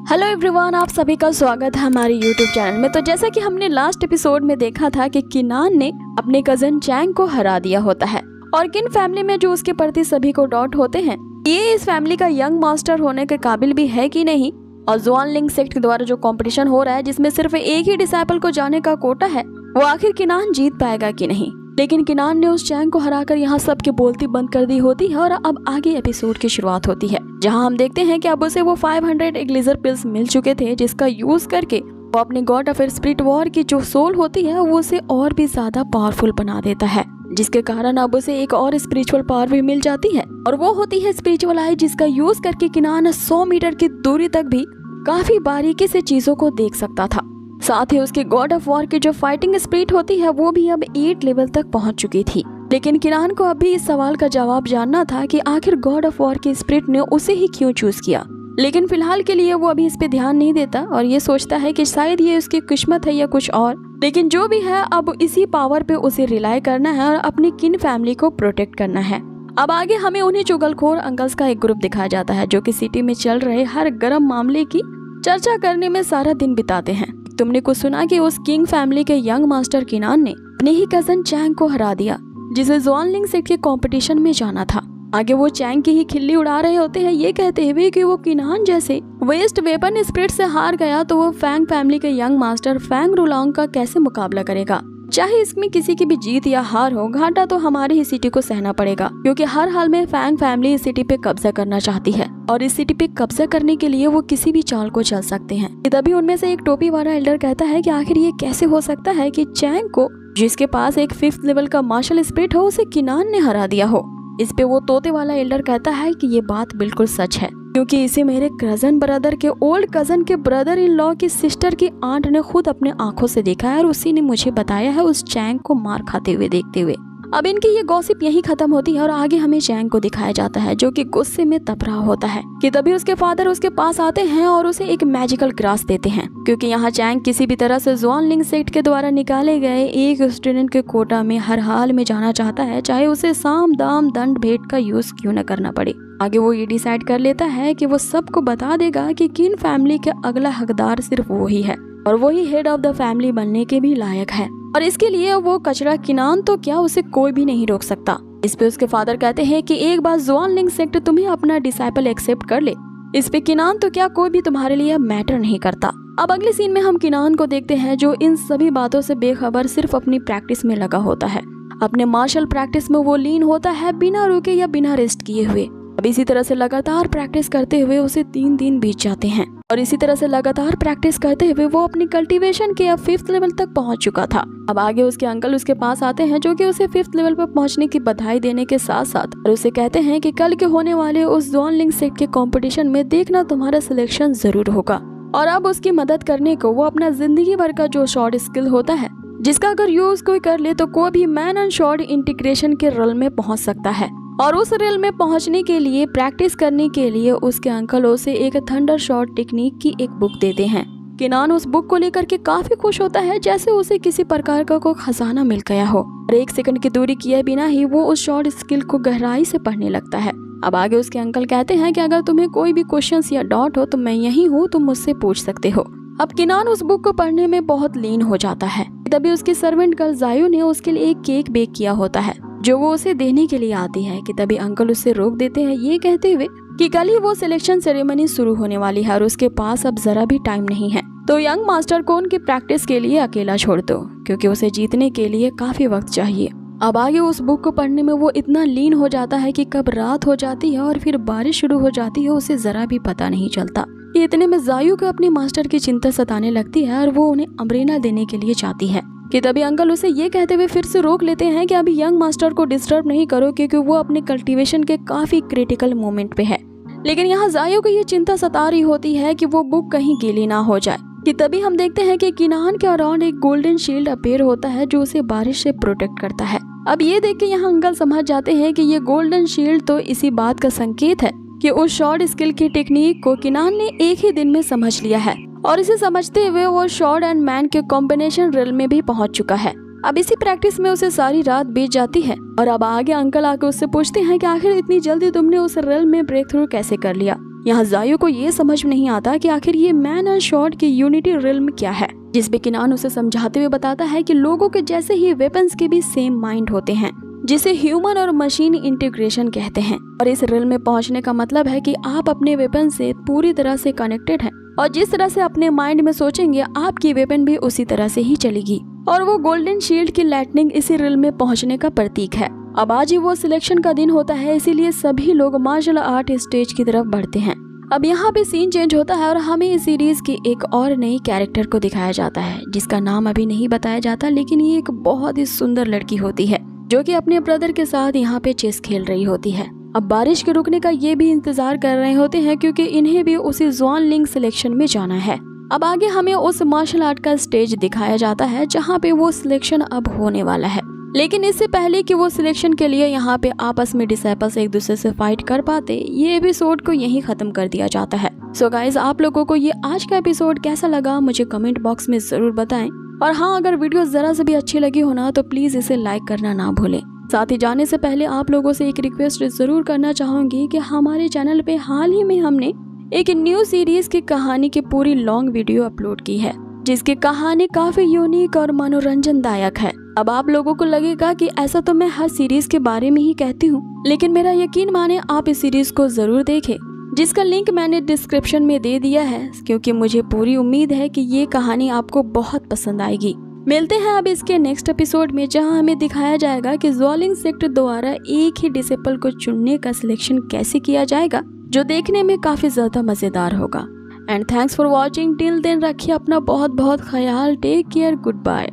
Hello everyone, आप सभी का स्वागत है हमारे यूट्यूब चैनल में। तो जैसा कि हमने लास्ट एपिसोड में देखा था कि किनान ने अपने कजन चैंग को हरा दिया होता है और किन फैमिली में जो उसके प्रति सभी को डाउट होते हैं ये इस फैमिली का यंग मास्टर होने के काबिल भी है कि नहीं, और जुआनलिंग सेक्ट के द्वारा जो कंपटीशन हो रहा है जिसमें सिर्फ एक ही डिसाइपल को जाने का कोटा है, वो आखिर किनान जीत पाएगा कि नहीं। लेकिन किनान ने उस चैंग को हराकर यहाँ सबकी बोलती बंद कर दी होती है और अब आगे एपिसोड की शुरुआत होती है, जहाँ हम देखते हैं कि अब उसे वो 500 इग्लिजर पिल्स मिल चुके थे, जिसका यूज करके वो अपने गॉड ऑफ स्पिरिट वॉर की जो सोल होती है वो उसे और भी ज्यादा पावरफुल बना देता है, जिसके कारण अब उसे एक और स्पिरिचुअल पावर भी मिल जाती है और वो होती है स्पिरिचुअल आई, जिसका यूज करके किनान 100 मीटर की दूरी तक भी काफी बारीकी से चीजों को देख सकता था। साथ ही उसकी गॉड ऑफ वॉर की जो फाइटिंग स्पिरिट होती है वो भी अब 8 लेवल तक पहुंच चुकी थी। लेकिन किनान को अभी इस सवाल का जवाब जानना था कि आखिर गॉड ऑफ वॉर की स्पिरिट ने उसे ही क्यों चूज किया। लेकिन फिलहाल के लिए वो अभी इस पे ध्यान नहीं देता और ये सोचता है कि शायद ये उसकी किस्मत है या कुछ और। लेकिन जो भी है अब इसी पावर पे उसे रिलाई करना है और अपनी किन फैमिली को प्रोटेक्ट करना है। अब आगे हमें उन्हीं चुगलखोर अंकल्स का एक ग्रुप दिखाया जाता है जो कि सिटी में चल रहे हर गर्म मामले की चर्चा करने में सारा दिन बिताते हैं। तुमने कुछ सुना कि उस किंग फैमिली के यंग मास्टर किनान ने अपने ही कजन चैंग को हरा दिया, जिसे जुआनलिंग सेक्ट के कंपटीशन में जाना था। आगे वो चैंग की ही खिल्ली उड़ा रहे होते हैं ये कहते हुए कि वो किनान जैसे वेस्ट वेपन स्पिरिट से हार गया तो वो फैंग फैमिली के यंग मास्टर फैंग रुलोंग का कैसे मुकाबला करेगा। चाहे इसमें किसी की भी जीत या हार हो, घाटा तो हमारी ही सिटी को सहना पड़ेगा, क्योंकि हर हाल में फैंग फैमिली इस सिटी पे कब्जा करना चाहती है और इस सिटी पे कब्जा करने के लिए वो किसी भी चाल को चल सकते हैं। तभी उनमें से एक टोपी वाला एल्डर कहता है कि आखिर ये कैसे हो सकता है कि चैंग को, जिसके पास एक 5th लेवल का मार्शल स्पिरिट हो, उसे किनान ने हरा दिया हो। इस पे वो तोते वाला एल्डर कहता है कि ये बात बिल्कुल सच है, क्योंकि इसे मेरे कजन ब्रदर के ओल्ड कजन के ब्रदर इन लॉ की सिस्टर की आंट ने खुद अपने आंखों से देखा है और उसी ने मुझे बताया है उस चैंग को मार खाते हुए देखते हुए। अब इनकी ये गॉसिप यही खत्म होती है और आगे हमें चैंग को दिखाया जाता है जो कि गुस्से में तप रहा होता है कि तभी उसके फादर उसके पास आते हैं और उसे एक मैजिकल ग्रास देते हैं, क्योंकि यहाँ चैंग किसी भी तरह से जुआनलिंग सेक्ट के द्वारा निकाले गए एक स्टूडेंट के कोटा में हर हाल में जाना चाहता है, चाहे उसे साम दाम दंड भेंट का यूज क्यों न करना पड़े। आगे वो ये डिसाइड कर लेता है कि वो सबको बता देगा कि किन फैमिली के अगला हकदार सिर्फ वो ही है और वही हेड ऑफ द फैमिली बनने के भी लायक है, और इसके लिए वो कचरा किनान तो क्या उसे कोई भी नहीं रोक सकता। इस पे उसके फादर कहते हैं कि एक बार जुआनलिंग सेक्ट तुम्हें अपना डिसाइपल एक्सेप्ट कर ले, इस पे किनान तो क्या कोई भी तुम्हारे लिए मैटर नहीं करता। अब अगले सीन में हम किनान को देखते हैं जो इन सभी बातों से बेखबर सिर्फ अपनी प्रैक्टिस में लगा होता है। अपने मार्शल प्रैक्टिस में वो लीन होता है बिना रुके या बिना रेस्ट किए हुए। अब इसी तरह से लगातार प्रैक्टिस करते हुए उसे 3 दिन बीत जाते हैं और इसी तरह से लगातार प्रैक्टिस करते हुए वो अपनी कल्टीवेशन के अब 5th लेवल तक पहुंच चुका था। अब आगे उसके अंकल उसके पास आते हैं जो कि उसे 5th लेवल पर पहुंचने की बधाई देने के साथ साथ और उसे कहते हैं कि कल के होने वाले उस जुआनलिंग सेक्ट के कंपटीशन में देखना तुम्हारा सिलेक्शन जरूर होगा। और अब उसकी मदद करने को वो अपना जिंदगी भर का जो शॉर्ट स्किल होता है, जिसका अगर यूज कोई कर ले तो कोई भी मैन एंड शॉर्ट इंटीग्रेशन के रल में पहुंच सकता है। और उस रेल में पहुंचने के लिए प्रैक्टिस करने के लिए उसके अंकल उसे एक थंडर शॉट टेक्निक की एक बुक देते हैं। किनान उस बुक को लेकर के काफी खुश होता है, जैसे उसे किसी प्रकार का कोई खजाना मिल गया हो और 1 सेकंड की दूरी किए बिना ही वो उस शॉर्ट स्किल को गहराई से पढ़ने लगता है। अब आगे उसके अंकल कहते हैं कि अगर तुम्हें कोई भी क्वेश्चंस या डाउट हो तो मैं यही हूँ, तुम मुझसे पूछ सकते हो। अब किनान उस बुक को पढ़ने में बहुत लीन हो जाता है। तभी उसकी सर्वेंट गर्ल जायू ने उसके लिए एक केक बेक किया होता है जो वो उसे देने के लिए आती है कि तभी अंकल उसे रोक देते हैं ये कहते हुए कि कल ही वो सिलेक्शन सेरेमनी शुरू होने वाली है और उसके पास अब जरा भी टाइम नहीं है, तो यंग मास्टर को उनकी प्रैक्टिस के लिए अकेला छोड़ दो, क्योंकि उसे जीतने के लिए काफी वक्त चाहिए। अब आगे उस बुक को पढ़ने में वो इतना लीन हो जाता है कि कब रात हो जाती है और फिर बारिश शुरू हो जाती है उसे जरा भी पता नहीं चलता। इतने में जायू को अपने मास्टर की चिंता सताने लगती है और वो उन्हें अम्ब्रेला देने के लिए चाहती है कि तभी अंकल उसे ये कहते हुए फिर से रोक लेते हैं कि अभी यंग मास्टर को डिस्टर्ब नहीं करो, क्योंकि वो अपने कल्टीवेशन के काफी क्रिटिकल मोमेंट पे है। लेकिन यहाँ जायू को ये चिंता सता रही होती है कि वो बुक कहीं गीली ना हो जाए कि तभी हम देखते हैं कि किनान के अराउंड एक गोल्डन शील्ड अपीयर होता है जो उसे बारिश से प्रोटेक्ट करता है। अब ये देख के यहाँ अंकल समझ जाते हैं कि ये गोल्डन शील्ड तो इसी बात का संकेत है कि उस शॉर्ट स्किल की टेक्निक को किनान ने एक ही दिन में समझ लिया है और इसे समझते हुए वो शॉर्ट एंड मैन के कॉम्बिनेशन रेल में भी पहुंच चुका है। अब इसी प्रैक्टिस में उसे सारी रात बीत जाती है और अब आगे अंकल आके उससे पूछते हैं कि आखिर इतनी जल्दी तुमने उस रेल में ब्रेक थ्रू कैसे कर लिया। यहाँ जायू को ये समझ नहीं आता कि आखिर ये मैन एंड शॉर्ट की यूनिटी रिल्म क्या है, जिसपे किनान उसे समझाते हुए बताता है कि लोगों के जैसे ही वेपन्स के भी सेम माइंड होते हैं, जिसे ह्यूमन और मशीन इंटीग्रेशन कहते हैं। और इस रिल्म में पहुंचने का मतलब है कि आप अपने वेपन से पूरी तरह से कनेक्टेड हैं और जिस तरह से अपने माइंड में सोचेंगे आपकी वेपन भी उसी तरह से ही चलेगी। और वो गोल्डन शील्ड की लाइटनिंग इसी रिल्म में पहुंचने का प्रतीक है। अब आज ही वो सिलेक्शन का दिन होता है, इसीलिए सभी लोग मार्शल आर्ट स्टेज की तरफ बढ़ते हैं। अब यहाँ पे सीन चेंज होता है और हमें इस सीरीज की एक और नई कैरेक्टर को दिखाया जाता है, जिसका नाम अभी नहीं बताया जाता, लेकिन ये एक बहुत ही सुंदर लड़की होती है जो कि अपने ब्रदर के साथ यहाँ पे चेस खेल रही होती है। अब बारिश के रुकने का ये भी इंतजार कर रहे होते हैं क्योंकि इन्हें भी उसी ज़ुआन लिंग सिलेक्शन में जाना है। अब आगे हमें उस मार्शल आर्ट का स्टेज दिखाया जाता है जहाँ पे वो सिलेक्शन अब होने वाला है, लेकिन इससे पहले कि वो सिलेक्शन के लिए यहाँ पे आपस में डिसाइपल्स एक दूसरे से फाइट कर पाते, ये एपिसोड को यहीं खत्म कर दिया जाता है। सो गाइज, आप लोगों को ये आज का एपिसोड कैसा लगा मुझे कमेंट बॉक्स में जरूर बताएं। और हाँ, अगर वीडियो जरा से भी अच्छी लगी हो ना तो प्लीज इसे लाइक करना ना भूलें। साथ ही जाने से पहले आप लोगों से एक रिक्वेस्ट जरूर करना चाहूंगी कि हमारे चैनल पे हाल ही में हमने एक न्यू सीरीज की कहानी की पूरी लॉन्ग वीडियो अपलोड की है, जिसकी कहानी काफी यूनिक और मनोरंजनदायक है। अब आप लोगों को लगेगा कि ऐसा तो मैं हर सीरीज के बारे में ही कहती हूँ, लेकिन मेरा यकीन माने आप इस सीरीज को जरूर देखें, जिसका लिंक मैंने डिस्क्रिप्शन में दे दिया है, क्योंकि मुझे पूरी उम्मीद है कि ये कहानी आपको बहुत पसंद आएगी। मिलते हैं अब इसके नेक्स्ट एपिसोड में, जहां हमें दिखाया जाएगा कि ज़ुआलिंग सेक्ट द्वारा एक ही डिसेबल को चुनने का सिलेक्शन कैसे किया जाएगा, जो देखने में काफी ज्यादा मजेदार होगा। And thanks for watching till then. रखिए अपना बहुत बहुत ख्याल। Take care. Good bye.